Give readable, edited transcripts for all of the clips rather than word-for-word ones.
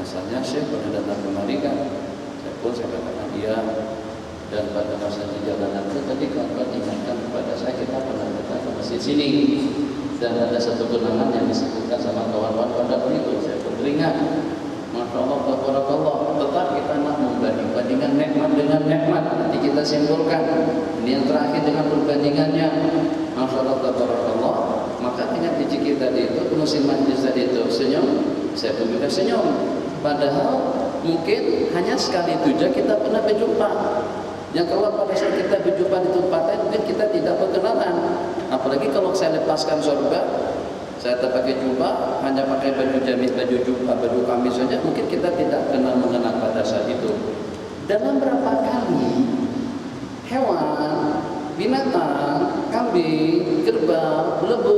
Asalnya Syekh pernah datang kemari kan, saya katakan iya. Dan pada masa di jalanan itu tadi kawan-kawan ingatkan kepada saya, kita pernah datang ke masjid sini dan ada satu kenangan yang disebutkan sama kawan-kawan pada waktu itu. Saya teringat, Masya Allah, Tabarakallah. Tetap kita nak membandingkan nikmat dengan nikmat. Nanti kita simpulkan. Ini yang terakhir dengan perbandingannya. Masya Allah, Tabarakallah. Maka dengan biji kita tadi itu, musim majlis tadi itu senyum, saya pun juga senyum. Padahal mungkin hanya sekali itu saja kita pernah berjumpa. Yang kalau pada saat kita berjumpa di tempat lain, mungkin kita tidak berkenalan. Apalagi kalau saya lepaskan sorban, saya tak pakai jubah, hanya pakai baju jamis, baju jubah, baju kamis saja, mungkin kita tidak kenal mengenal pada saat itu. Dalam berapa kali hewan, binatang, kambing, kerbau, lembu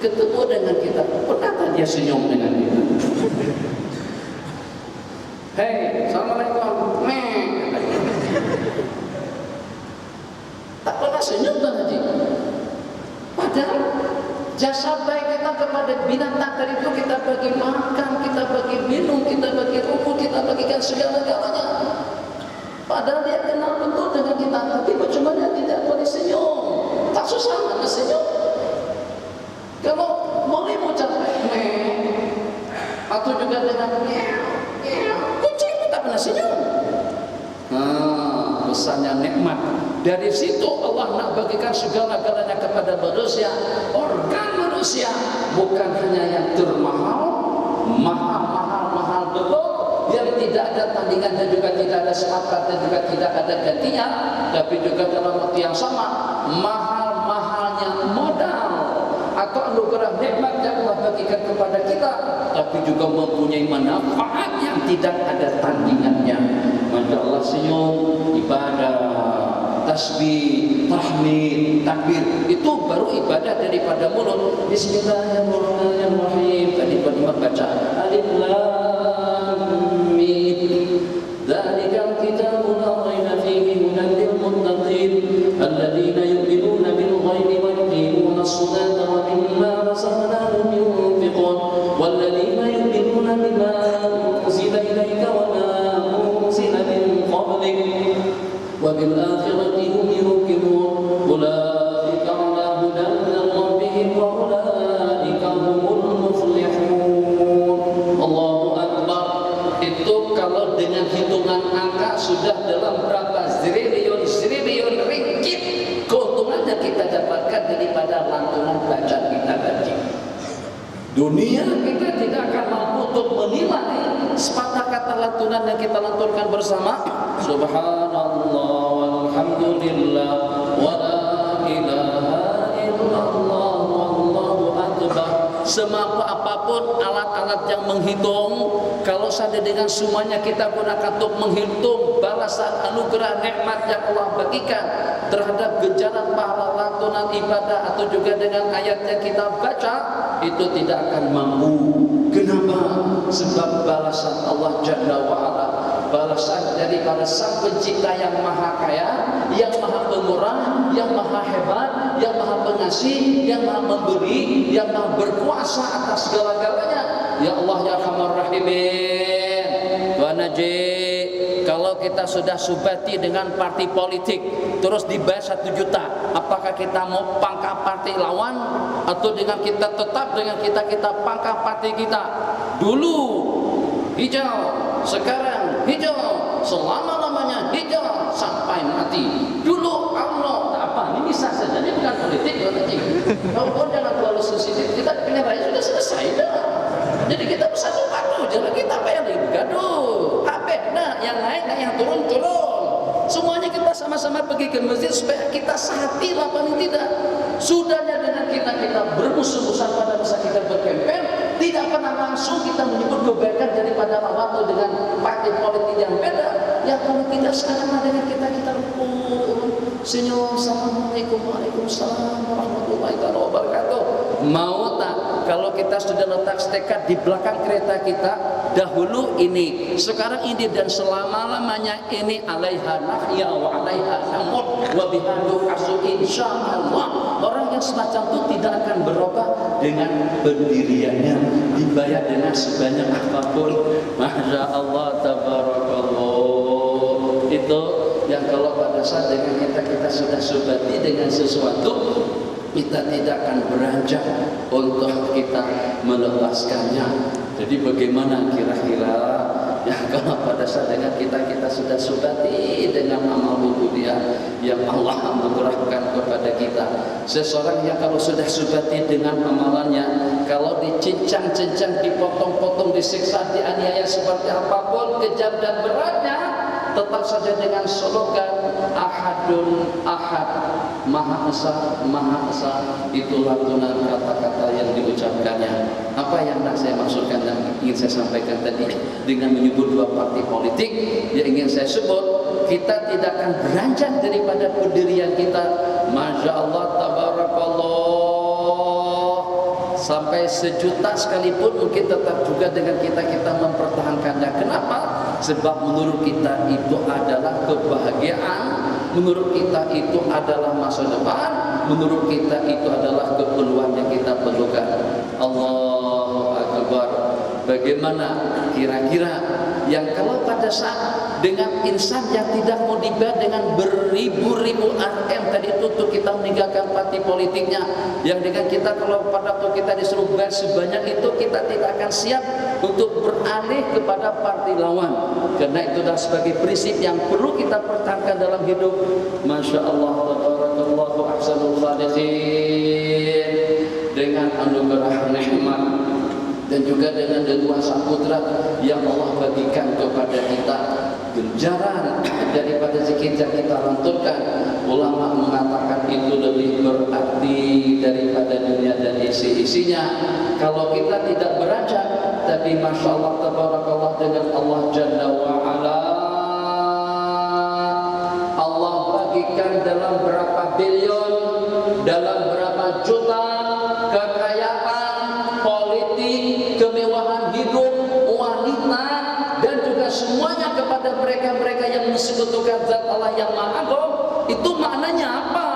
ketemu dengan kita, pernahkah dia senyum dengan kita? Hei, assalamualaikum, tak pernah senyum kan Haji? Padahal jasa baik kita kepada binatang tadi itu kita bagi makan, kita bagi minum, kita bagi rumput, kita bagikan segala-galanya. Padahal dia kenal betul dengan kita, tapi percuma dia tidak boleh senyum. Tak susah mana senyum. Kalau boleh ucap atau juga dengan kucing itu tak pernah senyum. Besarnya nikmat. Dari situ Allah nak bagikan segala-galanya kepada manusia. Organ manusia bukan hanya yang termahal, mahal betul, yang tidak ada tandingan dan juga tidak ada sepakat dan juga tidak ada gantinya, tapi juga dalam waktu yang sama mahal-mahalnya modal atau anugerah nikmat yang Allah bagikan kepada kita, tapi juga mempunyai manfaat yang tidak ada tandingannya. Masya Allah, senyum, ibadah, tasbih, tahmid, takbir, itu baru ibadah daripada mulut. Bismillahirrahmanirrahim. Tadi Pak baca Alif Lam Mim. Dzalikal kitabul la raiba fihi hudan lil muttaqin alladziina yu'minuuna bil ghaibi wa yuqiimuuna as-salata wa mimmaa razaqnaahum yunfiqun walladziina yu'minuuna bimaa unzila ilayka wa maa unzila min qablik wa bil akhirati hum yuqinun ulaika 'alaa hudan min rabbihim wa ulaika humul muflihun. Allahu akbar. Itu kalau dengan hitungan angka sudah dalam berapa zillion ringgit keuntungan yang kita dapatkan daripada lantunan bacaan kita tadi. Dunia kita tidak akan mampu untuk menilai sepatah kata lantunan yang kita lantunkan bersama. Subhanallah walhamdulillah wa la ilaha illallah wallahu akbar. Semampu apapun alat-alat yang menghitung, kalau sadar dengan semuanya kita gunakan untuk menghitung balasan anugerah nikmat yang Allah bagikan terhadap ganjaran pahala lantunan ibadah atau juga dengan ayat yang kita baca, itu tidak akan mampu. Kenapa? Sebab balasan Allah Jalla wa'ala, balasan daripada Sang Pencipta yang maha kaya, yang maha pemurah, yang maha hebat, yang maha pengasih, yang maha memberi, yang maha berkuasa atas segala-galanya. Ya Allah ya Arhamar Rahimin. Tuan Haji, kalau kita sudah subati dengan parti politik terus dibayar 1 juta, apakah kita mau pangkal parti lawan atau dengan kita tetap dengan kita pangkal parti kita? Dulu hijau, sekarang hijau, selama-lamanya hijau sampai mati. Dulu Allah apa? Ini bisa saja, ini bukan politik. Kau jangan terlalu sensitif. Kita punya raya sudah selesai dah. Jadi kita bersatu padu, jangan kita apa yang bergaduh. Habis nah, yang naik nah, yang turun. Semuanya kita sama-sama pergi ke masjid supaya kita sehati lah paling tidak. Sudahnya dengan kita bermusuh-musuhan pada masa kita berkempen, tidak pernah langsung kita menyebut kebaikan daripada lawan atau dengan partai politik yang beda. Ya kalau tidak sekarang dengan kita rukun, senyum, assalamualaikum, waalaikumsalam warahmatullahi wabarakatuh. Mau tak kalau kita sudah letak tekad di belakang kereta kita, dahulu ini, sekarang ini, dan selama-lamanya ini. Alaiha nahya wa alaiha namut wa biha nu'asu insyaallah. Orang yang semacam itu tidak akan berubah dengan pendiriannya, dibayar dengan sebanyak apapun. Masya Allah, tabarakallah. Itu yang kalau pada saat dengan kita sudah subati dengan sesuatu, kita tidak akan beranjak untuk kita melepaskannya. Jadi bagaimana kira-kira ya kalau pada saat dengan kita sudah subati dengan amal ubudiyah yang Allah anugerahkan kepada kita. Seseorang yang kalau sudah subati dengan amalannya, kalau dicincang-cincang, dipotong-potong, disiksa, dianiaya seperti apapun kejam dan beratnya, tetap saja dengan slogan Ahadun Ahad, Maha Esa, Maha Esa. Itu lantunan kata-kata yang diucapkannya. Apa yang saya maksudkan dan ingin saya sampaikan tadi dengan menyebut dua partai politik yang ingin saya sebut, kita tidak akan beranjak daripada pendirian kita. Masya Allah, tabarakallah. Sampai 1 juta sekalipun mungkin tetap juga dengan kita mempertahankannya. Kenapa? Sebab menurut kita itu adalah kebahagiaan, menurut kita itu adalah masa depan, menurut kita itu adalah keperluan yang kita perlukan. Allahu Akbar. Bagaimana kira-kira yang kalau pada saat dengan insan yang tidak mau dibayar dengan beribu-ribu RM tadi itu untuk kita meninggalkan parti politiknya, yang dengan kita kalau pada waktu kita disuruh bayar sebanyak itu, kita tidak akan siap untuk beralih kepada partai lawan, karena itu adalah sebagai prinsip yang perlu kita pertahankan dalam hidup. Masya Allah, tabarakallahu ahsanul khaliqin. Dengan anugerah nikmat dan juga dengan dua saputra yang Allah bagikan kepada kita, ganjaran daripada zikir yang kita lanturkan, ulama mengatakan itu lebih berarti daripada dunia dan isi-isinya. Kalau kita tidak beranjak, tapi Masya Allah, tabarakallah, dengan Allah Jalla wa'ala, Allah bagikan dalam berapa bilion, dalam berapa juta, kekayaan, politik, kemewahan hidup, wanita, dan juga semuanya kepada mereka-mereka yang mensekutukan zat Allah yang Maha Agung. Itu maknanya apa?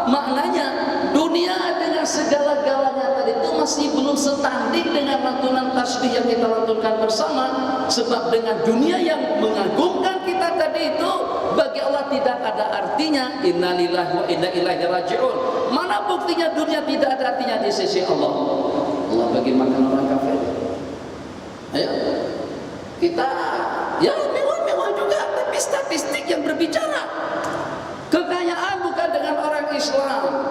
Maknanya dunia dengan segala-galanya tadi itu masih belum setanding dengan lantunan tasbih yang kita lantunkan bersama. Sebab dengan dunia yang mengagumkan kita tadi itu, bagi Allah tidak ada artinya. Innalillahi wa inna ilaihi raji'un. Mana buktinya dunia tidak ada artinya di sisi Allah? Allah bagi makan orang kafir. Ayo kita ya mewah-mewah juga, tapi statistik yang berbicara. Kekayaan bukan dengan orang Islam,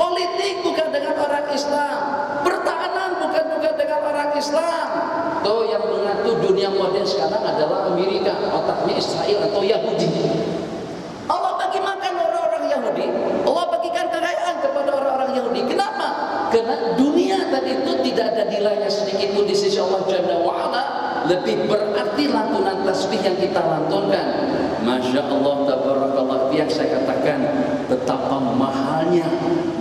politik bukan dengan orang Islam, pertahanan bukan juga dengan orang Islam. Tuh yang mengatur dunia modern sekarang adalah Amerika, otaknya Israel atau Yahudi. Allah bagi makan orang-orang Yahudi, Allah bagikan kekayaan kepada orang-orang Yahudi. Kenapa? Karena dunia tadi itu tidak ada nilainya sedikit pun di sisi Allah Jalla wa'ala. Lebih berarti lantunan tasbih yang kita lantunkan. Masya Allah, tabarakallah. Yang saya katakan, betapa mahalnya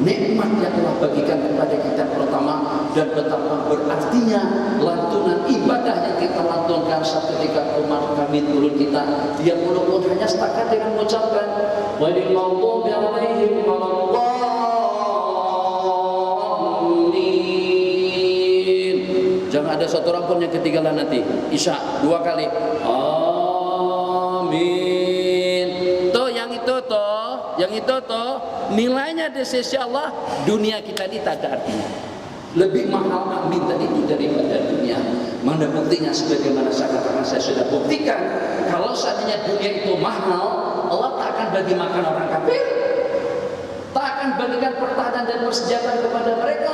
nikmat yang Allah bagikan kepada kita pertama, dan betapa berartinya lantunan ibadah yang kita lantunkan saat ketika kami turun kita. Dia walaupun hanya setakat dengan mengucapkan ghairil maghdubi 'alaihim waladdallin. Jangan ada satu orang pun yang ketinggalan nanti. Isya 2 kali. Amin. Tuh yang itu toh nilainya di sisi Allah, dunia kita ini tak ada artinya. Lebih mahal amin tadi itu daripada dunia. Mana buktinya? Sebagaimana saya katakan, saya sudah buktikan. Kalau seandainya dunia itu mahal, Allah tak akan bagi makan orang kafir, tak akan bagikan pertahanan dan persenjataan kepada mereka.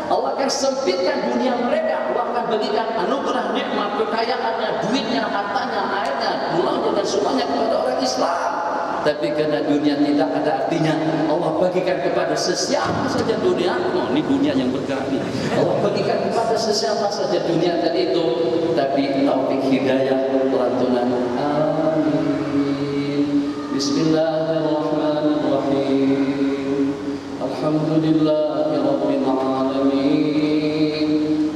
Allah akan sempitkan dunia mereka. Allah akan bagikan anugerah nikmat, kekayaannya, duitnya, hartanya, airnya, pulaunya, dan semuanya kepada orang Islam. Tapi karena dunia tidak ada artinya, Allah bagikan kepada sesiapa saja dunia. Oh, ini dunia yang bergerak nih. Allah bagikan kepada sesiapa saja dunia tadi itu. Tapi taufik hidayah lantunan. Amin. Bismillahirrahmanirrahim. Alhamdulillahirabbil alamin.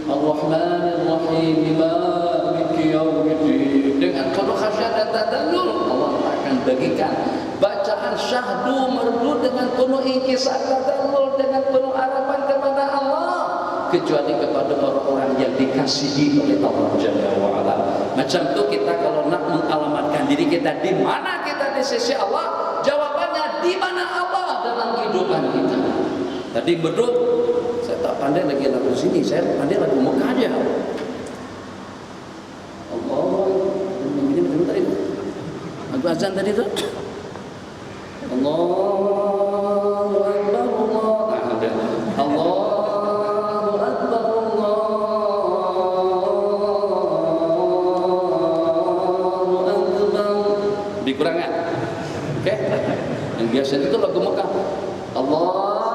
Ar-Rahmanir Rahim. Maliki yaumiddin. Dengan penuh khasyat dan tadallul Allah akan bagikan bacaan syahdu merdu dengan penuh inkisar tadallul, dengan penuh harapan kepada Allah, kecuali kepada orang-orang yang dikasihi oleh Allah Jalla wa'ala. Macam itu kita kalau nak mengalamatkan diri kita di mana kita di sisi Allah, jawabannya di mana Allah dalam kehidupan kita. Tadi berdua saya tak pandai lagi lagu sini, saya pandai lagu Mekah aja. Allah, ini betul tadi lagu azan tadi tu. Allahu Akbar, Allah. Dikurangan, oke? Yang biasa itu lagu Mekah. Allahu Akbar.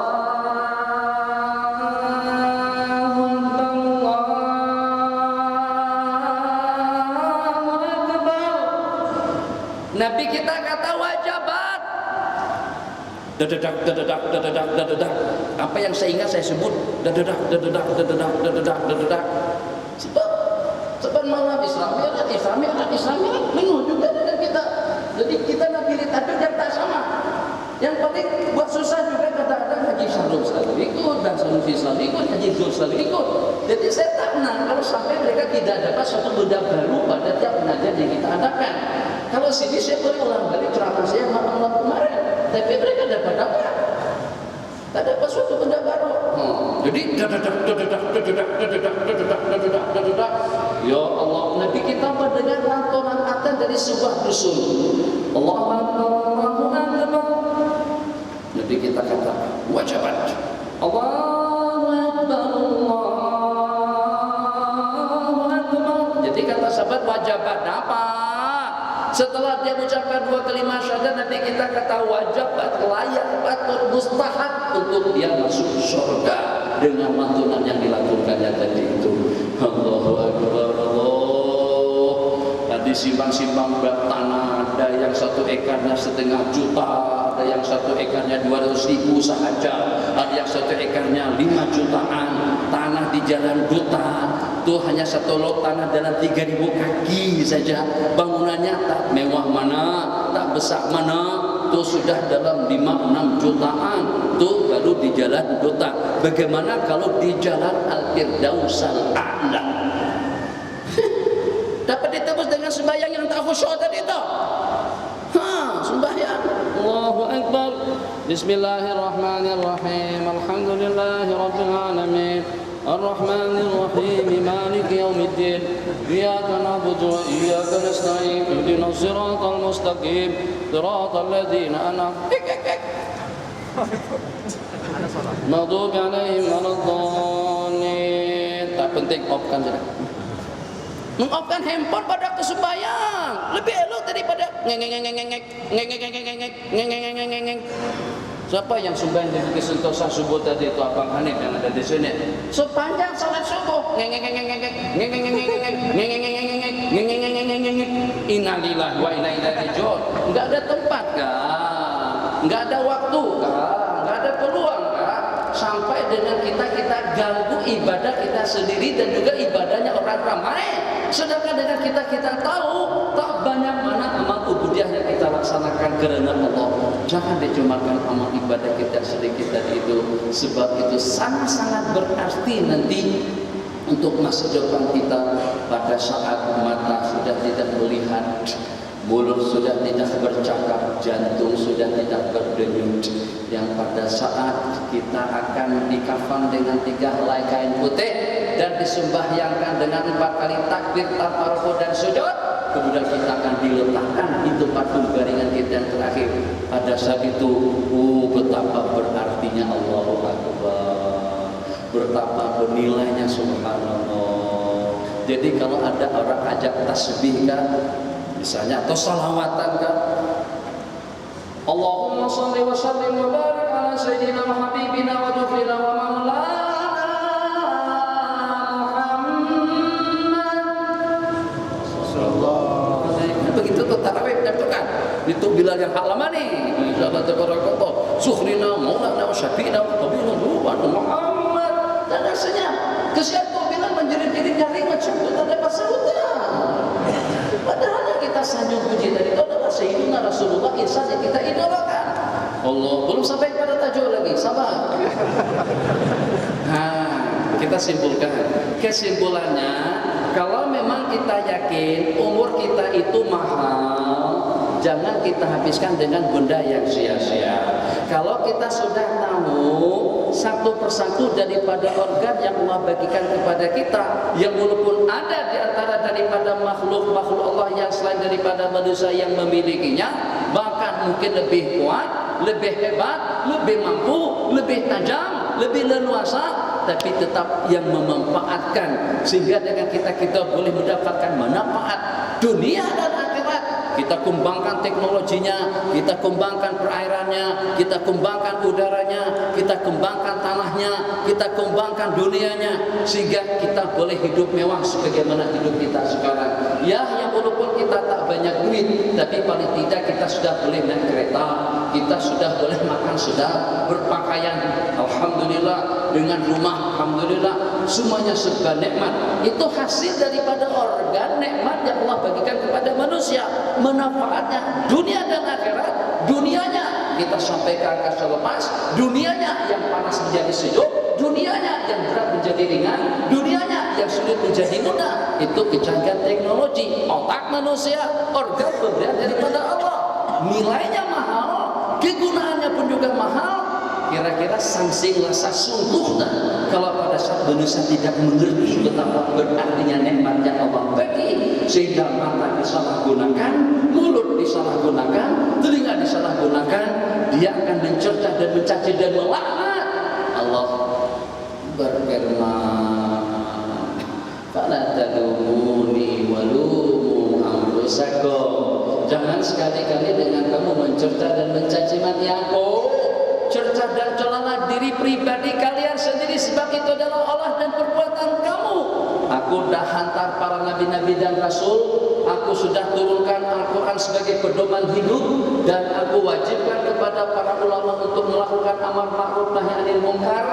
Nabi kita kata wajabat. Dadak, dadak, dadak, dadak. Apa yang saya ingat saya sebut dadak, dadak, dadak, dadak, dadak. Sebab malam Islami bingung juga dengan kita. Jadi kita nak pilih takbir yang tak sama. Yang penting buat susah juga kadang-kadang Haji Syahrul selalu ikut, dan Sanusi selalu ikut, Haji Zul selalu ikut. Jadi saya tak kenal kalau sampai mereka tidak dapat suatu benda baru pada tiap pengajian yang kita adakan. Kalau sini saya boleh ulang balik ceramah saya malam kemarin, tapi mereka dapat apa? Tak dapat suatu benda baru. Jadi ya Allah, Nabi kita mendengar lantunan adzan dari sebuah dusun. Allahu Akbar, Allahu Akbar. Nabi kita kata wajabat. Allahu Akbar, Allahu Akbar. Jadi kata sahabat wajabat apa? Setelah dia mengucapkan dua kalimat syahadat, Nabi kita kata wajabat, layak, patut, mustahab untuk dia masuk surga dengan lantunan yang dilakukannya tadi itu. Allahu Akbar, Allah. Tadi simpang-simpang tanah, ada yang 1 ekarnya 1,5 juta, ada yang 1 ekarnya 200.000 sahaja, ada yang 1 ekarnya 5 jutaan. Tanah di Jalan Duta itu hanya 1 lot tanah dalam 3.000 kaki saja. Bangunannya tak mewah mana, tak besar mana, itu sudah dalam 5-6 jutaan. Itu baru di Jalan Duta. Bagaimana kalau di Jalan Al-Firdaus Al-A'la? Dapat ditebus dengan sembahyang yang tak khusyuk tadi itu. Sembahyang. Allahu Akbar. Bismillahirrahmanirrahim. Alhamdulillahi Rabbil Alamin. Ar-Rahmanir Rahim. Maliki Yaumiddin. Iyyaka na'budu wa iyyaka nasta'in. Ihdinas siratal mustaqim. Siratal ladzina an'amta 'alaihim. Maghdubi 'alaihim waladdallin. Tak penting, opkan saja. Mengopkan handphone pada kesembahyang lebih elok daripada ngeng. Siapa yang sembahyang di Bukit Sentosa subuh tadi itu Abang Hanif yang ada di sini? Sepanjang salat subuh innalillahi wa inna ilaihi raji'un. Enggak ada tempat kah? Enggak ada waktu kah? Enggak ada peluang kah? Sampai dengan kita ganggu ibadah kita sendiri dan juga ibadahnya orang ramai. Sedangkan dengan kita tahu tak banyak mana amal ubudiyah yang kita laksanakan karena Allah. Jangan dicumakan amal ibadah kita sedikit tadi itu, sebab itu sangat-sangat berarti nanti untuk masa depan kita. Pada saat mata sudah tidak melihat, mulut sudah tidak bercakap, jantung sudah tidak berdenyut, yang pada saat kita akan dikafan dengan 3 helai kain putih dan disembahyangkan dengan 4 kali takbir tanpa rukuk dan sujud, kemudian kita akan diletakkan di tempat pembaringan kita yang terakhir. Pada saat itu, betapa berartinya Allahu Akbar, betapa bernilainya subhanallah. Jadi kalau ada orang ajak tasbih kan, misalnya atau salawatan kan, Allahumma shalli wa sallim wa barik ala sayyidina wa habibina wa dhufrina wa maulana begitu tuh tarawih kan itu Bilal yang halamani insyaallah tabarakallah sukhrina maulana wa syafi'ina wa qabila wa Muhammad dan rasanya kesian tuh Bilal menjerit-jerit nyari macam itu tak dapat sebutan kita simpulkan. Kesimpulannya, kalau memang kita yakin umur kita itu mahal, jangan kita habiskan dengan benda yang sia-sia. Kalau kita sudah tahu satu persatu daripada organ yang Allah bagikan kepada kita, yang walaupun ada di antara daripada makhluk-makhluk Allah yang selain daripada manusia yang memilikinya, bahkan mungkin lebih kuat, lebih hebat, lebih mampu, lebih tajam, lebih leluasa, tapi tetap yang memanfaatkan, sehingga dengan kita boleh mendapatkan manfaat dunia dan akhirat. Kita kembangkan teknologinya, kita kembangkan perairannya, kita kembangkan udaranya, kita kembangkan tanahnya, kita kembangkan dunianya, sehingga kita boleh hidup mewah sebagaimana hidup kita sekarang. Ya, yang walaupun kita tak banyak duit, tapi paling tidak kita sudah boleh naik kereta, kita sudah boleh makan, sudah berpakaian, alhamdulillah, dengan rumah, alhamdulillah, semuanya serba nikmat. Itu hasil daripada organ nikmat yang Allah bagikan kepada manusia. Manfaatnya dunia dan akhirat. Dunianya kita sampai ke angkasa lepas, dunianya yang panas menjadi sejuk, dunianya yang berat menjadi ringan, dunianya yang sulit menjadi mudah. Itu kecanggihan teknologi. Otak manusia, organ pemberian daripada Allah, nilainya mahal, kegunaannya pun juga mahal. Kira-kira sanksi rasa sungguhnya kalau pada saat manusia tidak mengerti betapa berartinya nikmat yang Allah bagi, sehingga mata disalahgunakan, mulut disalahgunakan, telinga disalahgunakan, dia akan mencerca dan mencaci dan melaknat. Allah berfirman, "Fala tadumuni walumu anfusakum." Jangan sekali-kali dengan kamu mencerca dan mencaci maki aku. Cerca dan celalah diri pribadi kalian sendiri, sebab itu adalah olah dan perbuatan kamu. Aku dah hantar para nabi-nabi dan rasul, aku sudah turunkan Al-Quran sebagai pedoman hidup, dan aku wajibkan kepada para ulama untuk melakukan amar ma'ruf nahi anil munkar.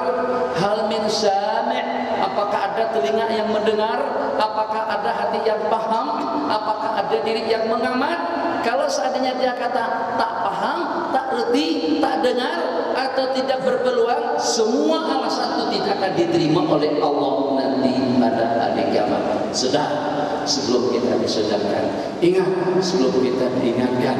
Hal min sami', apakah ada telinga yang mendengar, apakah ada hati yang paham, apakah ada diri yang mengamat? Kalau seandainya dia kata tak paham, tak reti, tak dengar, atau tidak berpeluang, semua alasan itu tidak akan diterima oleh Allah nanti pada hari kiamat. Sedar sebelum kita disedarkan, ingat sebelum kita diingatkan.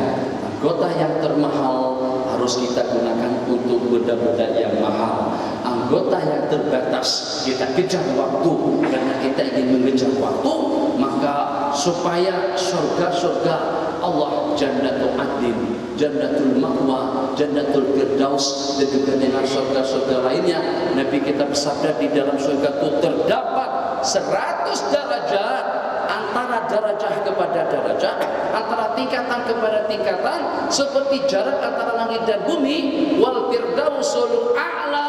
Anggota yang termahal harus kita gunakan untuk benda-benda yang mahal. Anggota yang terbatas kita kejar waktu, karena kita ingin mengejar waktu, maka supaya surga-surga Allah, Jannatul Adin, Jannatul Ma'wa, Jannatul Firdaus, dan juga dengan surga-surga lainnya, Nabi kita bersabda di dalam surga itu terdapat 100 derajat, antara derajah kepada derajah, antara tingkatan kepada tingkatan, seperti jarak antara langit dan bumi. Wal Firdausul A'la,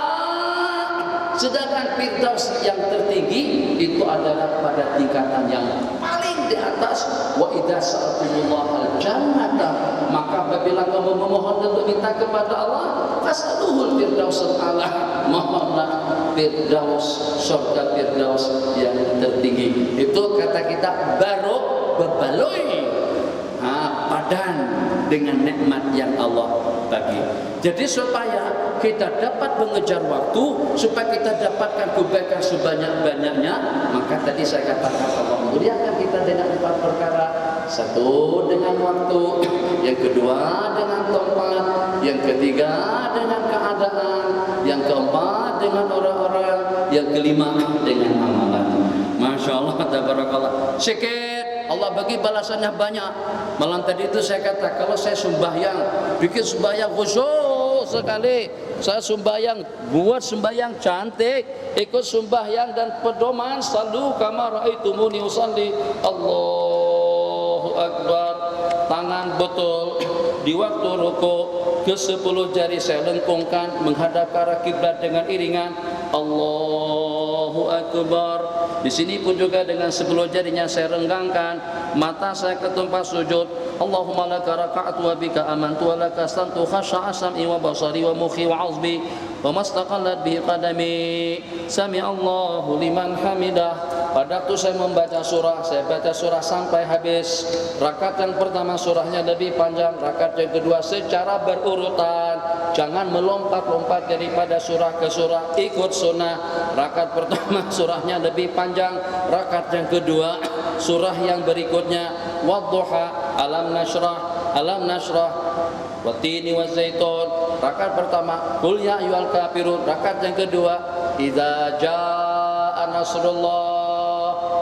sedangkan Firdaus yang tertinggi itu adalah pada tingkatan yang paling di atas. Wa idza sa'altumullah al-jannata, maka apabila kamu memohon dan meminta kepada Allah, fas'aluhul Firdausul A'la, mohonlah Firdaus, surga Firdaus yang tertinggi. Itu kata kita baru bebaloi, padan dengan nikmat yang Allah bagi. Jadi supaya kita dapat mengejar waktu, supaya kita dapatkan kebaikan sebanyak-banyaknya, maka tadi saya katakan Allah muliakan kita dengan 4 perkara. 1, dengan waktu, yang kedua dengan tempat, yang ketiga dengan keadaan, yang keempat dengan orang-orang, yang kelima dengan amalan. Masya Allah, tabarakallah. Sikit Allah bagi balasannya banyak. Malam tadi itu saya kata, kalau saya sembahyang, bikin sembahyang khusyuk sekali, saya sembahyang, buat sembahyang cantik, ikut sembahyang dan pedoman salu kama raaitumuni usalli. Allahu Akbar. Tangan betul di waktu rukuk, ke-10 jari saya lengkungkan menghadap ke arah kiblat dengan iringan Allahu Akbar. Di sini pun juga dengan 10 jarinya saya renggangkan, mata saya ke tempat sujud. Allahumma laka raka'tu wa bika amantu wa laka astantu khasha'a sam'i wa basari wa mukhi wa 'azbi wa mastaqallat bihi qadami. Sami Allahu liman hamidah. Pada waktu saya membaca surah, saya baca surah sampai habis. Rakaat yang pertama surahnya lebih panjang, rakaat yang kedua secara berurutan jangan melompat-lompat daripada surah ke surah, ikut sunnah. Rakaat pertama surahnya lebih panjang, rakaat yang kedua surah yang berikutnya wadduha, alam nashrah, watini wazaitun. Rakaat pertama qul ya ayyuhal kafirun, rakaat yang kedua idza jaa nasrullah.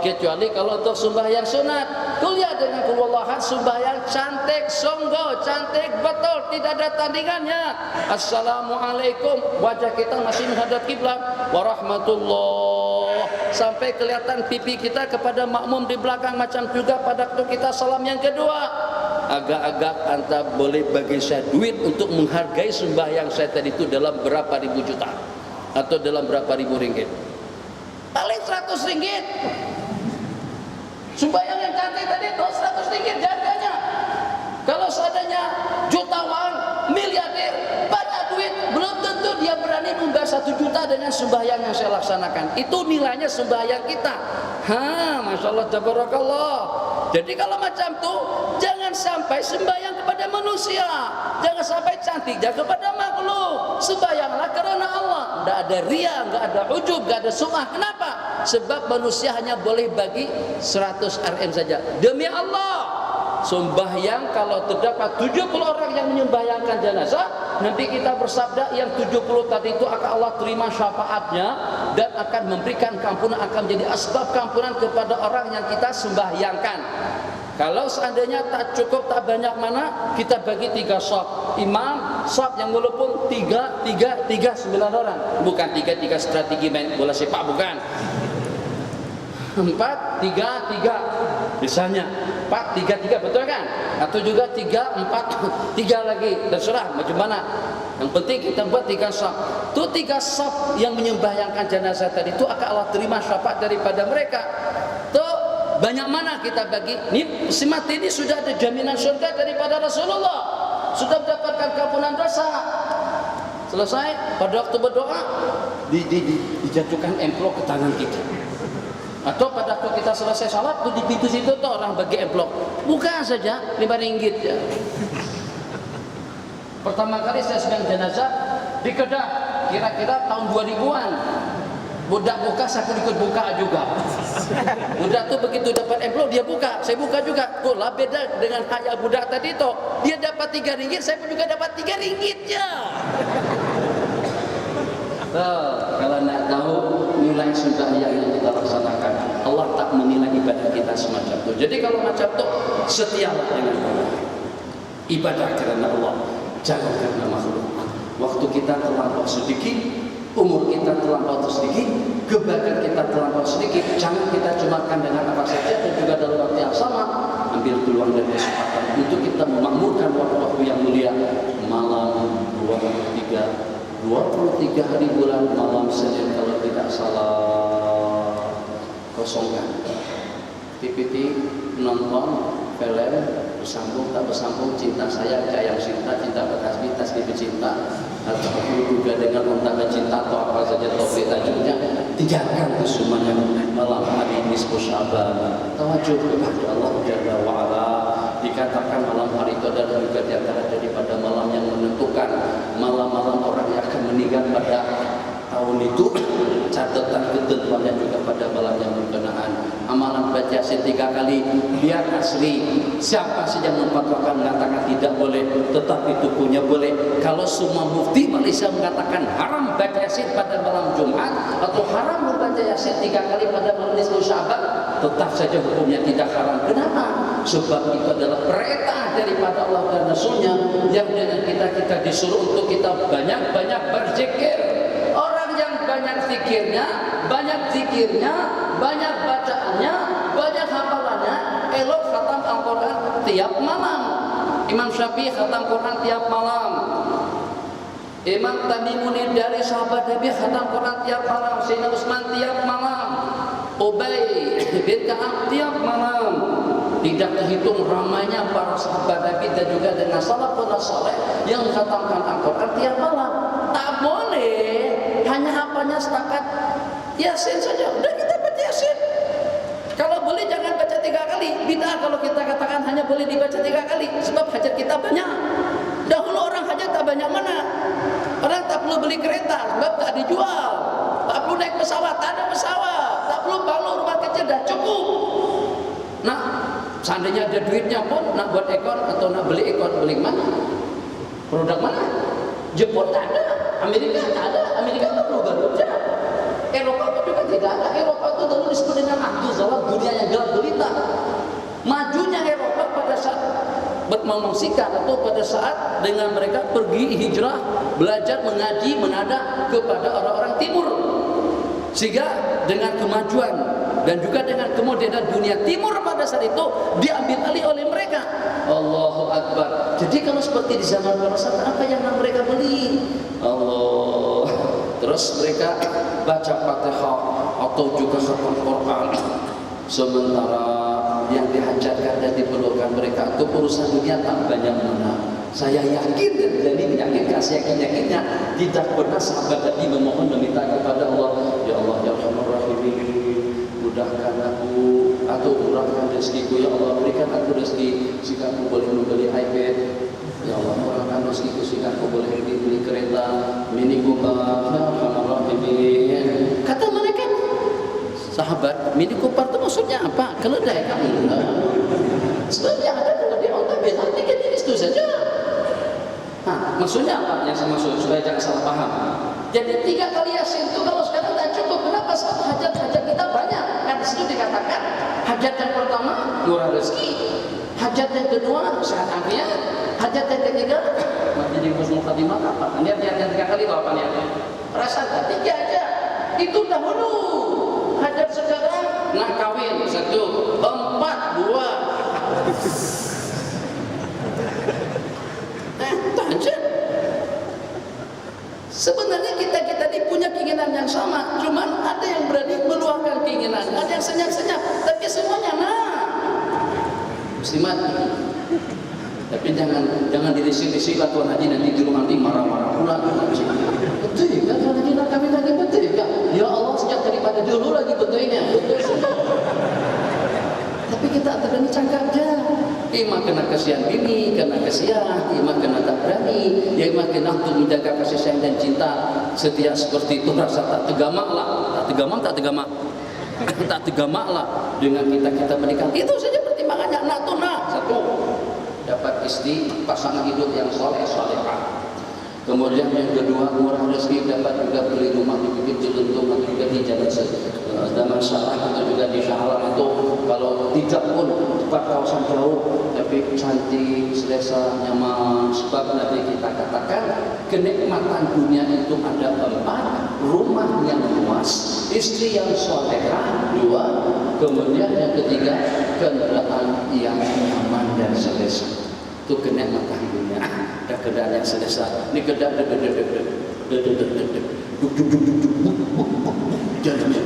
Kecuali kalau untuk sembahyang sunat, kuliah dengan qul huwallahu ahad, sembahyang cantik, sungguh cantik betul, tidak ada tandingannya. Assalamualaikum, wajah kita masih menghadap kiblat, warahmatullah, sampai kelihatan pipi kita kepada makmum di belakang. Macam juga pada waktu kita salam yang kedua. Agak-agak anta boleh bagi saya duit untuk menghargai sembahyang saya tadi itu dalam berapa ribu juta atau dalam berapa ribu ringgit, paling 100 ringgit. Sembahyang yang cantik tadi itu 100 ringgit jaganya. Kalau seadanya jutawan, miliarder, banyak duit, belum tentu dia berani membayar 1 juta dengan sembahyang yang saya laksanakan. Itu nilainya sembahyang kita. Masya Allah, tabarakallah. Jadi kalau macam itu, jangan sampai sembahyang kepada manusia, jangan sampai cantiknya kepada makhluk. Sembahyanglah karena Allah. Tidak ada ria, tidak ada ujub, tidak ada sum'ah. Kenapa? Sebab manusia hanya boleh bagi 100 RM saja. Demi Allah, sembahyang kalau terdapat 70 orang yang menyembahyangkan jenazah, nanti kita bersabda yang 70 tadi itu akan Allah terima syafaatnya dan akan memberikan kampunan, akan menjadi asbab kampunan kepada orang yang kita sembahyangkan. Kalau seandainya tak cukup, tak banyak mana, kita bagi 3 shop. Imam shop yang walaupun 9 orang, bukan 3 strategi main bola sepak, bukan. 4-3-3 misalnya, 4-3-3, betul kan? Atau juga 3-4-3 lagi, terserah macam mana. Yang penting kita buat 3 shop. Itu 3 shop yang menyembahyangkan jenazah tadi itu akan Allah terima syafaat daripada mereka. Tuh banyak mana kita bagi? Ini si mati ini sudah ada jaminan surga daripada Rasulullah, sudah mendapatkan kampunan dosa. Selesai, pada waktu berdoa dijatuhkan amplop ke tangan kita. Atau pada waktu kita selesai salat tuh di pintu situ tuh orang bagi amplop, buka saja 5 ringgit ya. Pertama kali saya sedang jenazah di Kedah, kira-kira tahun 2000-an. Budak buka, saya pun ikut buka juga. Budak tuh begitu dapat amplop dia buka, saya buka juga. Kok lah beda dengan hayal budak tadi tuh. Dia dapat 3 ringgit, saya pun juga dapat 3 ringgit ya. Kalau nak tahu nilai sembahyang yang kita laksanakan, Allah tak menilai ibadah kita semacam itu. Jadi kalau macam itu, setialah dengan Allah. Ibadah karena Allah, jangan karena makhluk. Waktu kita terlampau sedikit, umur kita terlampau sedikit, kebaikan kita terlampau sedikit, jangan kita cemakan dengan apa saja. Dan juga dalam waktu yang sama, ambil peluang dan kesempatan untuk kita memakmurkan waktu-waktu yang mulia. Malam 23 hari bulan, malam Senin kalau tidak salah, kosongkan TPT, nonton film, bersambung tak bersambung, cinta sayang, sayang cinta, cinta berkasih, tasbih cinta, atau juga dengan unta cinta atau apa saja topik tajuknya, tinggalkan itu semuanya. Malam hari nisfu Sya'ban, tawajuh kepada Allah Jalla wa Ala. Dikatakan malam hari itu adalah juga di antara daripada malam yang menentukan, malam-malam orang yang akan meninggal pada tahun itu. Catatan ketentuannya juga pada malam yang berkenaan. Amalan baca Yasin 3 kali biar asli. Siapa saja memfatwakan mengatakan tidak boleh, tetapi itu punya boleh. Kalau semua mufti Malaysia mengatakan haram baca Yasin pada malam Jumat atau haram membaca Yasin 3 kali pada malam nisfu Sya'ban, tetap saja hukumnya tidak haram. Kenapa? Sebab itu adalah perintah daripada Allah dan Rasulnya, yang dengan kita disuruh untuk kita banyak-banyak berzikir. Orang yang banyak zikirnya, banyak bacaannya, banyak hafalannya, elok khatam Al-Quran tiap malam. Imam Syafi'i khatam Quran tiap malam. Imam Tamimun dari sahabat Nabi khatam Quran tiap malam. Sayyidina Utsman tiap malam. Ubay bin Ka'ab tiap malam. Tidak terhitung ramainya para sahabat Nabi dan juga dengan salafus saleh yang khatamkan Al-Quran tiap malam. Tak boleh hanya hafalnya setakat Yasin saja. Udah kita baca Yasin. Kalau boleh jangan baca 3 kali. Bid'ah kalau kita katakan hanya boleh dibaca 3 kali. Sebab hajat kita banyak. Dahulu orang hajat tak banyak mana. beli kereta, sebab tak dijual. Tak perlu naik pesawat, tak ada pesawat. Tak perlu bangun rumah kecil, dah cukup. Nah, seandainya ada duitnya pun nak buat ekor atau nak beli ekor, beli mana? Produk mana? Jepun tak ada, Amerika tak ada. Amerika tak perlu Garuda. Eropa pun juga tidak ada. Eropa itu dulu disebut dengan ahdu zawal, dunia yang gelap gulita. Majunya Eropa pada saat bermengungsikan atau pada saat dengan mereka pergi hijrah, belajar mengaji, menada kepada orang-orang timur. Sehingga dengan kemajuan dan juga dengan kemodernan dunia timur pada saat itu diambil alih oleh mereka. Allahu Akbar. Jadi kalau seperti di zaman para sahabat, apa yang mereka beli? Allah. Terus mereka baca Fatihah atau juga khatam Quran. Sementara yang dihajarkan dan diperlukan mereka untuk urusan dunia tak banyak mana. Saya yakin dan berani meyakinkan, saya yakin-yakinnya tidak pernah sahabat tadi memohon meminta kepada Allah, ya Allah ya Rahman Rahimin, mudahkan aku atau murahkan rezekiku, ya Allah berikan aku rezeki jika aku boleh membeli iPad, ya Allah murahkan rezekiku jika aku boleh beli kereta Mini Cooper, ya Rahman Rahimin. Kata mereka, sahabat, Mini Cooper itu maksudnya apa? Keledai kamu? Sebenarnya ada keledai otak biasa, tiga jenis itu saja. Nah, maksudnya apa yang saya maksud supaya jangan salah paham? Jadi 3 kali Yasin itu kalau sekarang tak cukup, kenapa sahabat hajat-hajat kita banyak? Kan di situ dikatakan hajat yang pertama murah rezeki, hajat yang kedua sehat afiat, hajat yang ketiga jadi husnul khatimah apa? Lihat yang 3 kali jawabannya. Rasakan 3 aja. Itu dahulu. Hajat sekarang nak kawin 1, 4, 2. Tahajud. Sebenarnya kita ini punya keinginan yang sama, cuman ada yang berani meluahkan keinginan, ada yang senyap-senyap, tapi semuanya muslimat. Tapi jangan dirisi-risi lah Tuan Haji, nanti di rumah nanti marah-marah pula. Betul kan Tuan Haji nak kawin lagi, betul kan? Ya Allah sejak daripada dulu lagi betulnya. Tapi kita berani cakap je. Ima kena kasihan bini, kena kasihan, ima kena tak berani, ya ima kena untuk menjaga kasih sayang dan cinta setia seperti itu, rasa tak tegamak lah, tak tegamak lah dengan kita menikah. Itu saja pertimbangannya. Nak tu nak 1, dapat istri pasangan hidup yang soleh-solehah. Kemudian yang kedua, murah rezeki, dapat juga beli rumah di bibit Jeluntung atau juga di Jalan Zaman Syarah atau juga di Syahlar itu, kalau tidak pun tempat kawasan jauh tapi cantik, selesa, nyaman. Sebab nanti kita katakan kenikmatan dunia itu ada 4, rumah yang luas, istri yang solehah 2, kemudian yang ketiga kendaraan yang nyaman dan selesa. Itu kenikmatan dunia. Ada kendaraan yang selesa. Ini kendaraan jalannya.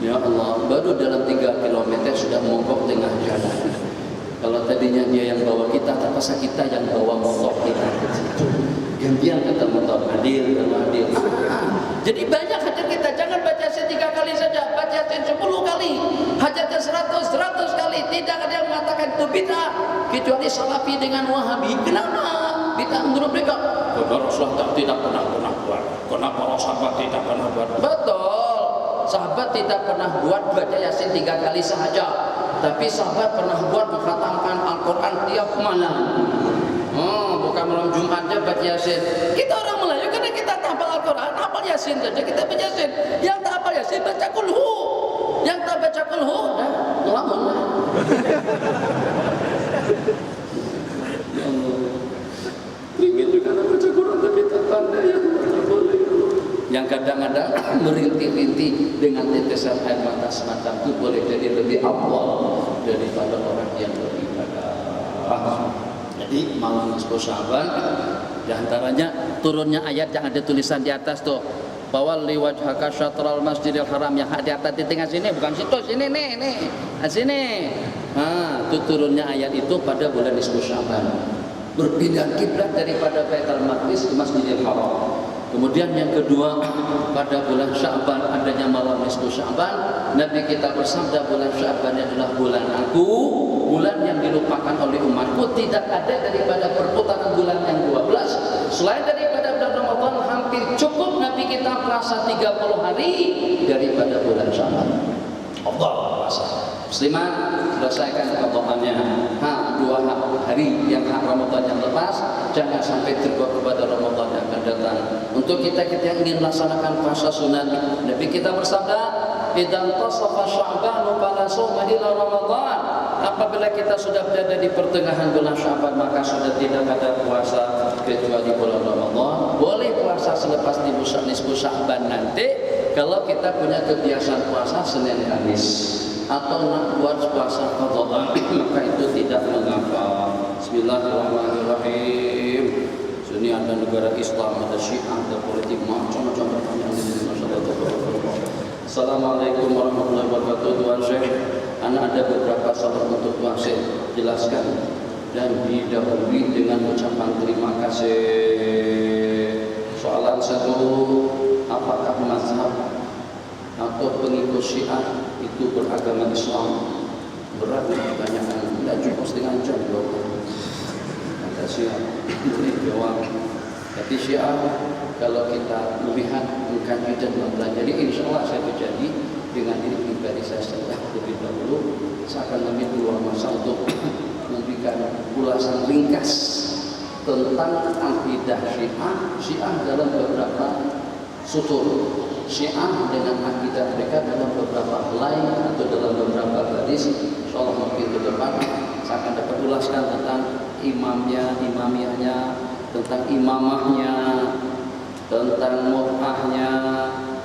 Ya Allah, baru dalam 3 km sudah mogok tengah jalan. Kalau tadinya dia yang bawa kita, terpaksa kita yang bawa motor kita. Gantian kata motor, adil. Jadi banyak hajat kita, jangan baca Yasin 3 kali saja, baca Yasin 10 kali, hajatnya 100 kali. Tidak ada yang mengatakan itu bid'ah, kecuali Salafi dengan Wahabi. Kenapa? Bid'ah menurut mereka. Karena Rasulullah tidak pernah buat. Kenapa sahabat tidak pernah buat? Betul. Sahabat tidak pernah buat baca Yasin 3 kali sahaja, tapi sahabat pernah buat mengkhatamkan Al-Quran tiap malam. Bukan malam Jumat aja baca Yasin. Kita orang Melayu karena kita tak hafal Al-Quran, hafal Yasin saja, kita baca Yasin. Yang tak hafal Yasin baca kulhu, yang tak baca kulhu dah ngelamun lah. Ya Allah, ingin juga baca Quran tapi tak pandai, ya tak boleh. Yang kadang-kadang merintih-rintih dengan tetesan air mata semacam itu boleh jadi lebih awal daripada orang yang beribadah. Jadi malam 10 Sya'ban diantaranya turunnya ayat yang ada tulisan di atas tuh, Fawalli wajhaka syatral masjidil haram, yang di atas di tengah sini, bukan situ, sini nih sini. Itu turunnya ayat itu pada bulan 10 Sya'ban. Berpindah kiblat daripada Baitul Maqdis ke Masjidil Haram. Kemudian yang kedua, pada bulan Sya'ban adanya malam nisfu Sya'ban. Nabi kita bersabda bulan Sya'ban adalah bulan aku, bulan yang dilupakan oleh umatku. Tidak ada daripada perputaran bulan yang 12 selain daripada bulan Ramadan. Hampir cukup Nabi kita puasa 30 hari daripada bulan Syawal. Allah puasa. Musliman, selesaikan qada'annya. Dua hari yang hak Ramadan yang lepas, jangan sampai terbawa kepada Ramadan yang akan datang. Untuk kita yang ingin melaksanakan puasa sunat, Nabi kita bersabda, "Idzan tasafa Sya'ban fala shauma illa Ramadan." Apabila kita sudah berada di pertengahan bulan Sya'ban, maka sudah tidak ada puasa kecuali bulan Ramadan. Boleh puasa selepas nisfu Sya'ban nanti kalau kita punya kebiasaan puasa Senin Kamis, atau nak buat puasa qadha, maka itu tidak mengapa. Bismillahirrahmanirrahim. Sini ada negara Islam, ada Syiah, ada politik, macam-macam pertanyaan di sini. Assalamualaikum warahmatullahi wabarakatuh. Tuan Syekh, anak ada beberapa salam untuk Tuan Syekh, jelaskan dan didahului dengan ucapan terima kasih. Soalan satu, apakah mazhab atau pengikut Syiah itu beragama Islam? Berat pertanyaan, tidak cukup setengah jam jawab. Kata Syiah, ini jawab. Tapi Syiah, kalau kita melihat, mengkaji dan mempelajari, insya Allah saya terjadi dengan diri pribadi saya setelah lebih dahulu. Saya akan ambil peluang masa untuk memberikan ulasan ringkas tentang akidah Syiah dalam beberapa sutur. Syiah dengan akidah mereka dalam beberapa helai atau dalam beberapa hadis. Insyaallah mungkin ke depan saya akan dapat ulaskan tentang imamnya, imamiyahnya, tentang imamahnya, tentang mut'ahnya,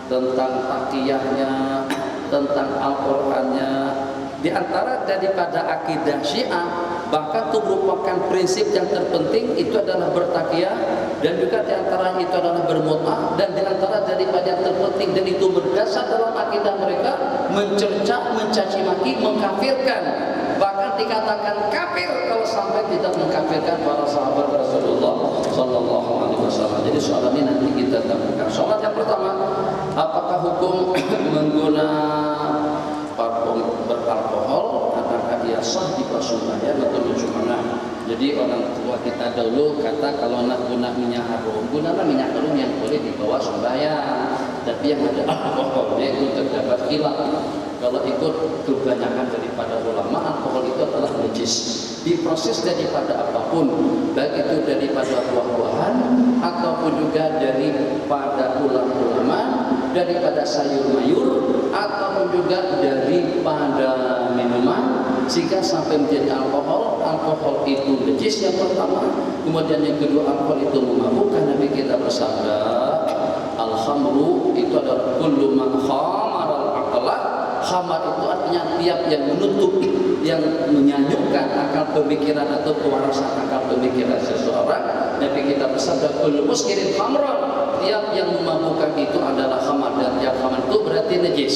tentang taqiyahnya, tentang Al-Qur'annya. Di antara daripada akidah Syiah, bahkan itu merupakan prinsip yang terpenting, itu adalah bertakiyah, dan juga di antara itu adalah bermut'ah, dan di antara daripada yang terpenting dan itu berdasar dalam akidah mereka, mencerca, mencaci maki, mengkafirkan, bahkan dikatakan kafir kalau sampai tidak mengkafirkan para sahabat Rasulullah sallallahu alaihi wasallam. Jadi soalan ini nanti kita temukan. Soalan yang pertama, apakah hukum menggunakan parfum beralkohol, apakah ia sah di pasumbayan atau bagaimana? Jadi orang tua kita dahulu kata kalau nak guna minyak harum, gunakan minyak harum yang boleh dibawa sembahyang. Tapi yang ada alkoholnya itu terdapat khilaf. Kalau ikut kebanyakan daripada ulama, alkohol itu adalah najis. Diproses daripada apapun, baik itu daripada buah-buahan ataupun juga daripada ulama, daripada sayur-mayur ataupun juga daripada minuman, sehingga sampai menjadi alkohol. Alkohol itu najis yang pertama. Kemudian yang kedua, alkohol itu memabukkan. Nabi kita bersabda, al-khamru itu adalah kullu ma khamara al-aqla. Khamar itu artinya tiap yang menutup, yang menyanyukkan akal pemikiran atau kewarasan akal pemikiran seseorang. Nabi kita bersabda, kullu muskirin khamran, tiap yang memabukkan itu adalah khamar, dan tiap khamar itu berarti najis.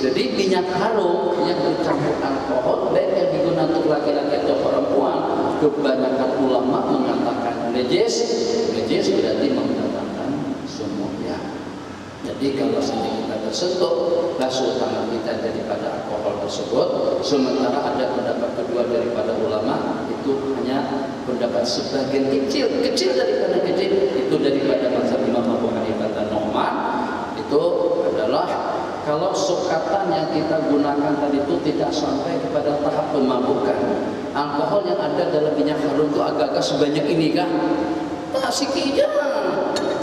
Jadi minyak harum yang bercampur alkohol, baik yang digunakan untuk laki-laki atau perempuan, kebanyakan ulama mengatakan najis. Najis berarti mendatangkan semuanya. Jadi kalau sampai kita tersentuh, basuh tangan kita daripada alkohol tersebut. Sementara ada pendapat kedua daripada ulama, itu hanya pendapat sebagian kecil daripada kecil, itu daripada mazhab Imam Abu Hanifah dan Nu'man. Itu adalah kalau sukatan yang kita gunakan tadi itu tidak sampai kepada tahap pemabukan. Alkohol yang ada dalam minyak harum itu agak-agak sebanyak ini kan? Tak sikitnya.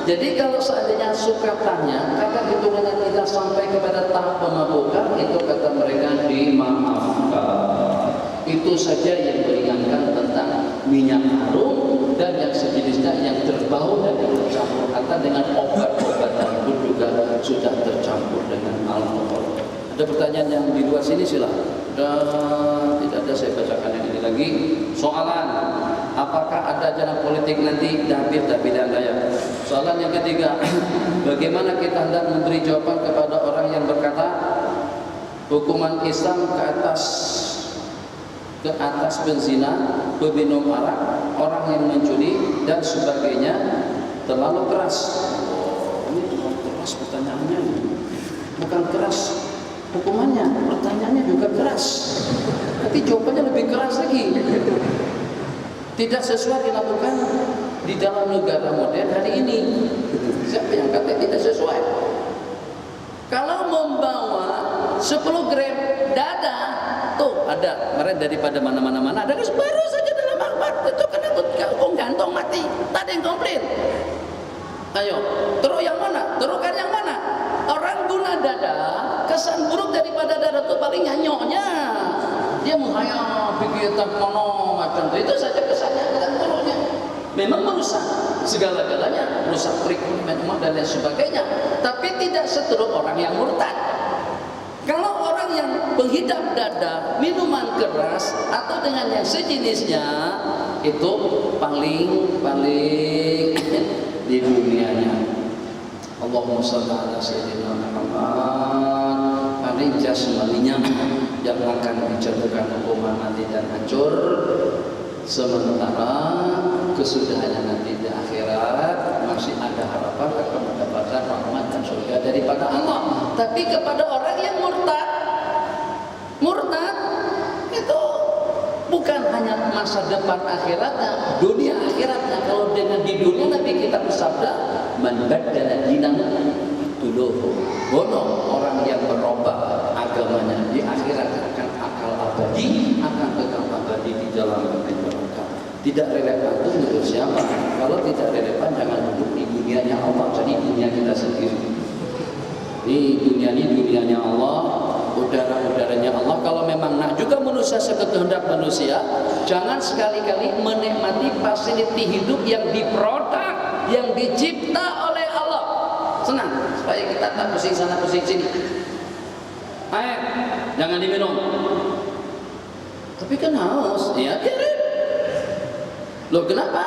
Jadi kalau seandainya sukatannya, kata hitungannya tidak sampai kepada tahap pemabukan, itu kata mereka dimaafkan. Itu saja yang meringankan tentang minyak harum dan yang sejenisnya yang terbau dan yang tercampur, atau dengan obat-obatan pun juga sudah tercampur dengan alkohol. Ada pertanyaan yang di luar sini silakan. Tidak ada, saya bacakan yang ini lagi. Soalan, apakah ada jalan politik nanti? Tapi dan daya. Soalan yang ketiga, bagaimana kita hendak memberi jawaban kepada orang yang berkata hukuman Islam ke atas penzina, peminum arak, orang yang mencuri dan sebagainya terlalu keras. Ini terlalu keras pertanyaannya. Bukan keras hukumannya, pertanyaannya juga keras. Tapi jawabannya lebih keras lagi. Tidak sesuai dilakukan di dalam negara modern hari ini. Siapa yang kata tidak sesuai? Kalau membawa 10 gram dada, tuh ada kemarin daripada mana-mana ada baru saja dalam akhbar itu kena kangkung gantung mati, tak ada yang komplain. Ayo, terus yang mana? Terukan yang mana? Orang guna dada, kesan buruk daripada dada itu paling nyanyoknya. Dia menghayal pikir termono macam itu saja kesannya kesan buruknya. Memang merusak segala-galanya, merusak perekonomian umat dan lain sebagainya. Tapi tidak seteruk orang yang murtad. Kalau orang yang penghidap dada, minuman keras atau dengan yang sejenisnya itu paling di dunianya. Allahumma shalli ala sayyidina Muhammad. Paling jasmaninya yang akan dijatuhkan hukuman nanti dan hancur, sementara kesudahannya nanti di akhirat masih ada harapan akan mendapatkan rahmat dan surga daripada Allah. Tapi kepada orang yang murtad itu bukan hanya masa depan akhiratnya, dunia akhiratnya. Kalau dengan di dunia Nabi kita bersabda, man baddala dinahu tuluhu. Bono orang yang berubah agamanya di akhirat akan akal abadi, akan kekal abadi di dalam neraka. Tidak relevan itu menurut siapa? Kalau tidak relevan jangan duduk di dunianya Allah, jadi dunia kita sendiri. Ini dunianya Allah, udara-udaranya Allah. Kalau memang nak juga manusia sekehendak manusia, jangan sekali-kali menikmati fasiliti hidup yang diproduk, yang dicipta oleh Allah. Senang, supaya kita tak pusing sana pusing sini. Air, jangan diminum. Tapi kan haus, ya biarin. Loh kenapa?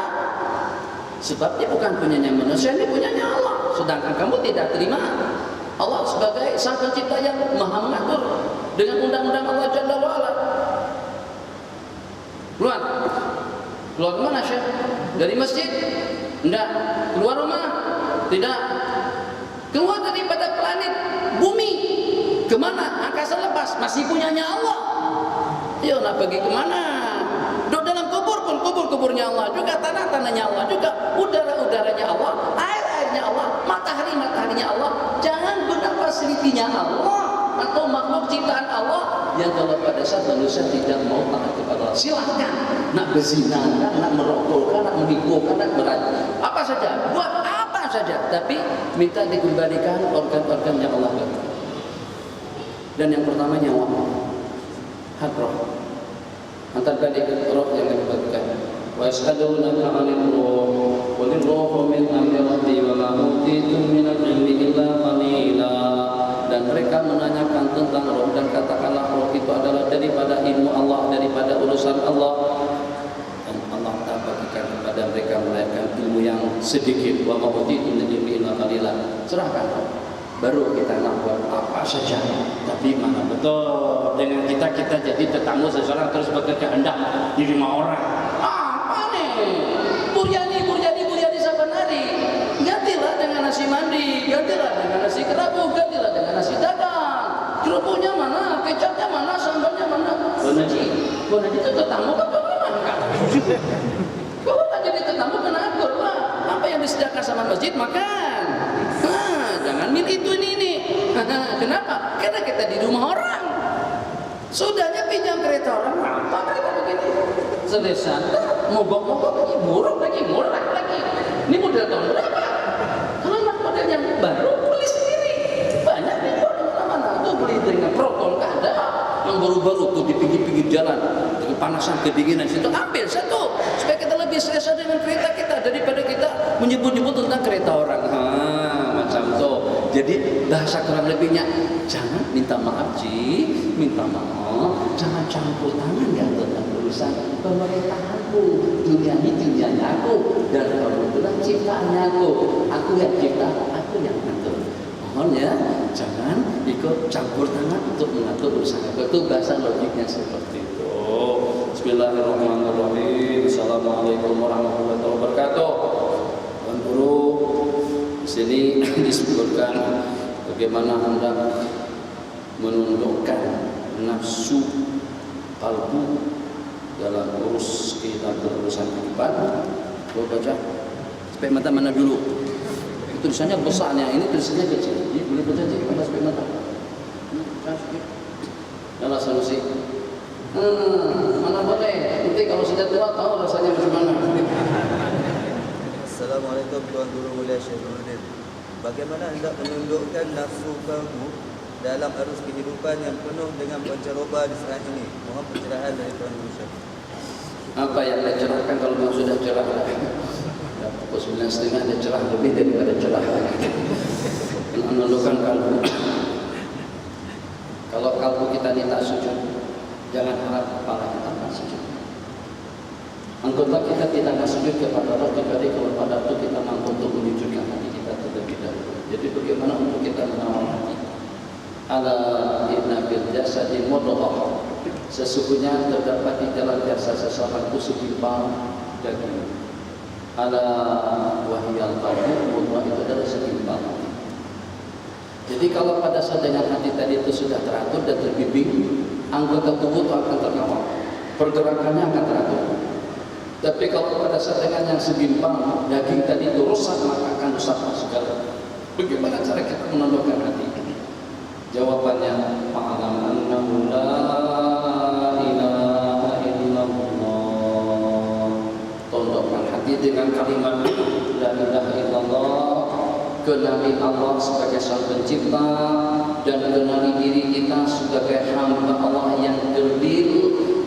Sebab dia bukan punyanya manusia, ini punyanya Allah. Sedangkan kamu tidak terima Allah sebagai sang pencipta yang maha mengatur dengan undang-undang Allah Jalla wa'ala. Keluar kemana Syekh? Dari masjid? Tidak. Keluar rumah? Tidak. Keluar daripada planet bumi. Kemana? Angkasa lepas. Masih punyanya Allah. Yo, nak pergi kemana? Duduk dalam kubur pun kuburnya Allah juga, tanahnya Allah juga, udara-udaranya Allah, air-airnya Allah, mataharinya Allah. Jangan guna fasilitinya Allah atau makhluk ciptaan Allah yang kalau pada saat manusia tidak mau taat kepada Allah, silahkan nak berzina, nak merokok, nak menipu, nak merajuk, apa saja, buat apa saja, tapi minta dikembalikan organ-organ yang Allah beri. Dan yang pertama nyawa, roh. Antar balik roh yang diberikan. Wa yas'alunaka 'anil ruh qul ruhu min amri rabbi wa ma utitum min al-'ilmi illa qalila. Dan mereka menanyakan tentang roh dan katakanlah roh itu adalah daripada ilmu Allah, daripada urusan Allah. Dan Allah tak bagikan kepada mereka melainkan ilmu yang sedikit. Wa ma utitum min al-'ilmi illa qalila. Serahkan roh. Baru kita nak buat apa saja. Tapi mana betul dengan kita jadi tetamu seseorang terus berkehendak di rumah orang. Apa nih? Buryani saban hari. Gantilah dengan nasi mandi, gantilah dengan nasi kerabu, gantilah dengan nasi dadar. Kerupuknya mana? Kecapnya mana? Sambalnya mana? Bonaji itu tetamu kan bagaimana? Kalau tak jadi tetamu kena akur lah. Apa yang disediakan sama masjid makan. Jangan milih itu ini. Kenapa? Karena kita di rumah orang. Sudahnya pinjam kereta orang, apa kereta begini? Selesai, mogok-mogok lagi, murah lagi. Ini model tahun berapa? Kalau nak model yang baru, beli sendiri. Banyak nih di mana-mana. Tuh beli dengan proton ada yang baru-baru tuh di pinggir-pinggir jalan, dengan panasan kedinginan situ, ambil satu supaya kita lebih selesa dengan kereta kita daripada kita menyebut-nyebut tentang kereta orang. Macam tuh. Jadi bahasa kurang lebihnya, jangan minta maaf minta maaf, jangan campur tangan ya tentang urusan pemerintahanku. Dunia ini dunianya aku, dan kamu itulah ciptaannya aku yang cipta, aku yang ngatur. Mohon ya, jangan ikut campur tangan untuk mengatur urusan aku. Itu bahasa logiknya seperti itu. Bismillahirrahmanirrahim. Assalamualaikum warahmatullahi wabarakatuh. Tuan Guru, di sini disebutkan bagaimana hendak menundukkan nafsu kalbu dalam urusan kehidupan. Coba baca supaya mata mana dulu. Tulisannya besarnya, ini tulisannya kecil. Jadi boleh baca aja gimana supaya mata. Dalam solusi. Mana boleh? Nanti kalau sudah tua tahu rasanya bagaimana. Assalamualaikum Tuan Guru Mulia Syekh Nurdin. Bagaimana hendak menundukkan nafsu kamu dalam arus kehidupan yang penuh dengan pancaroba di saat ini? Mohon pencerahan dari Tuan Guru Syekh. Apa yang anda cerahkan kalau memang sudah cerah? Pukul 9.30 ada cerah lebih daripada cerah lagi. Menundukkan kalbu. Kalau kalbu kita ini tak sujud, jangan harap kepala kita tak sujud. Anggota kita tidak akan sujud kepada Allah kecuali kalau pada waktu kita mampu untuk menunjukkan hati kita terlebih dahulu. Jadi bagaimana untuk kita mengawal hati? Ala inna bil jasadi mudghah. Sesungguhnya terdapat di dalam jasad seseorang itu segumpal daging. Ala wahyal qalbu, mudghah itu adalah segumpal hati. Jadi kalau pada saat dengan hati tadi itu sudah teratur dan terbimbing, anggota tubuh itu akan terkawal, pergerakannya akan teratur. Tapi kalau pada saat dengan yang segumpal daging tadi itu rusak, maka akan rusak segala. Bagaimana cara kita menundukkan hati? Jawabannya, fa'alam annahu la ilaha illallah. Tundukkan hati dengan kalimat la ilaha illallah. Kenali Allah sebagai Sang Pencipta dan kenali diri kita sebagai hamba Allah yang kerdil,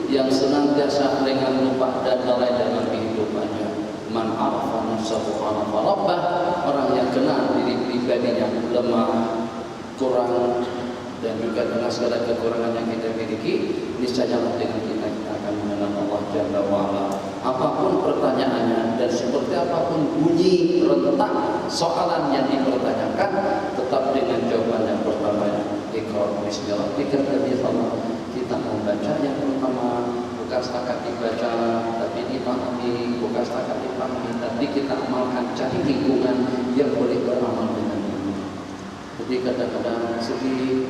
yang senantiasa dengan lupa dan lalai dalam kehidupannya. Man arafa nafsahu arafa rabbah. Orang yang kenal diri pribadinya lemah, kurang, dan juga dengan segala kekurangan yang kita miliki, niscaya dengan kita akan mengenal Allah Jalla wa'ala. Apapun pertanyaannya dan seperti apapun bunyi rentak soalan yang dipertanyakan, tetap dengan jawaban yang pertama, Iqra bismi rabbikal ladzi khalaq. Kita membaca yang pertama bukan setakat dibaca tapi dipahami, bukan setakat dipahami tapi kita amalkan, cari lingkungan yang boleh beramal dengan ini. Jadi kadang-kadang sedih,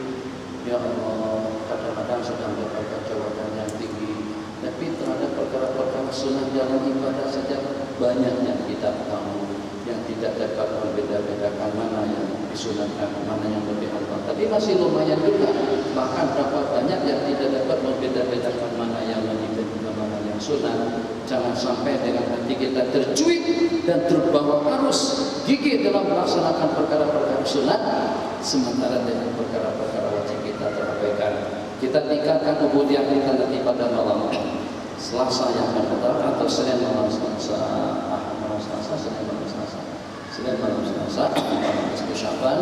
ya Allah, kadang-kadang sedang berbaca wajah yang tinggi, tapi terhadap perkara-perkara sunnah dalam ibadah saja banyak yang kita tahu, yang tidak dapat membeda-bedakan mana yang disunatkan, mana yang lebih afdal. Tapi masih lumayan juga, bahkan berapa banyak yang tidak dapat membeda-bedakan mana yang wajib dan juga mana yang sunat. Jangan sampai dengan hati kita tercuit dan terbawa arus gigih dalam melaksanakan perkara-perkara sunat, sementara dengan perkara-perkara wajib kita terabaikan. Kita tingkatkan ubudiyah kita nanti pada malam Selasa yang akan datang, atau Senin malam Selasa, malam Selasa, Senin malam Selasa, Senin malam Selasa, malam Syaban,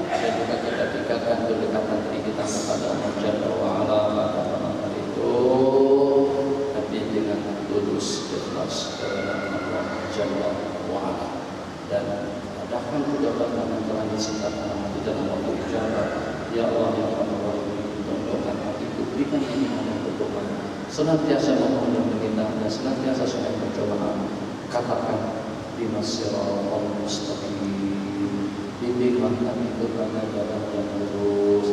dan juga kita tingkatkan kedekatan diri kita kepada Allah Jalla wa'ala pada malam hari itu, tapi dengan tulus, ikhlas kepada Allah Jalla wa'ala. Dan adakan kedekatan yang telah disitakan di dalam Allah Jalla. Ya Allah, ya Allah, tundukkan hatiku, berikan iman dan ketuhanan, senantiasa memohon kita dan senantiasa sudah percobaan. Katakan dinas siratal mustaqim, bimbinglah kami kepada jalan yang lurus,